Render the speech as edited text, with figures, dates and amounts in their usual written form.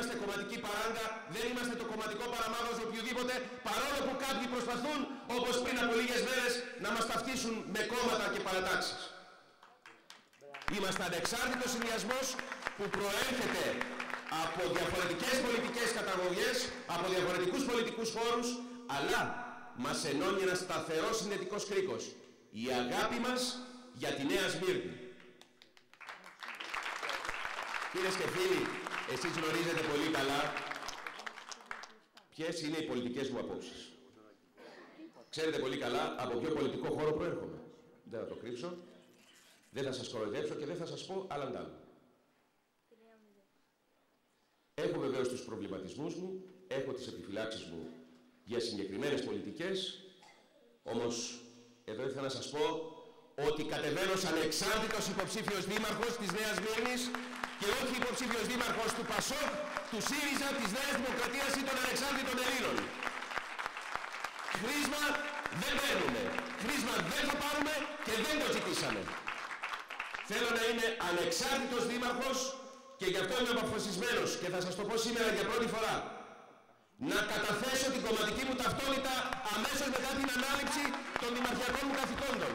είμαστε κομματική παράγκα, δεν είμαστε το κομματικό παραμάγος οποιοδήποτε, παρόλο που κάποιοι προσπαθούν, όπως πριν από λίγες μέρες, να μας ταυτίσουν με κόμματα και παρατάξεις. Είμαστε ανεξάρτητος συνδυασμός που προέρχεται από διαφορετικές πολιτικές καταγωγές, από διαφορετικούς πολιτικούς χώρους, αλλά μας ενώνει ένας σταθερός συνδετικός κρίκος. Η αγάπη μας για τη Νέα Σμύρνη. Κυρίες και φίλοι, εσείς γνωρίζετε πολύ καλά ποιες είναι οι πολιτικές μου απόψεις. Ξέρετε πολύ καλά από ποιο πολιτικό χώρο προέρχομαι. Δεν θα το κρύψω, δεν θα σας κοροϊδέψω και δεν θα σας πω άλλα αντάλλα. Έχω βεβαίως τους προβληματισμούς μου, έχω τις επιφυλάξεις μου για συγκεκριμένες πολιτικές, όμως εδώ ήθελα να σας πω ότι κατεβαίνω σαν ανεξάρτητος υποψήφιος δήμαρχος της Νέας Σμύρνης και όχι υποψήφιος δήμαρχος του ΠΑΣΟΚ, του ΣΥΡΙΖΑ, της Νέας Δημοκρατίας ή των ανεξάρτητων Ελλήνων. Χρήσμα δεν παίρνουμε, χρήσμα δεν θα πάρουμε και δεν το ζητήσαμε. Θέλω να είμαι ανεξάρτητος δήμαρχος και γι' αυτό είμαι αποφασισμένος και θα σας το πω σήμερα για πρώτη φορά. Να καταθέσω την κομματική μου ταυτότητα αμέσως μετά την ανάληψη των δημαρχιακών μου καθηκόντων.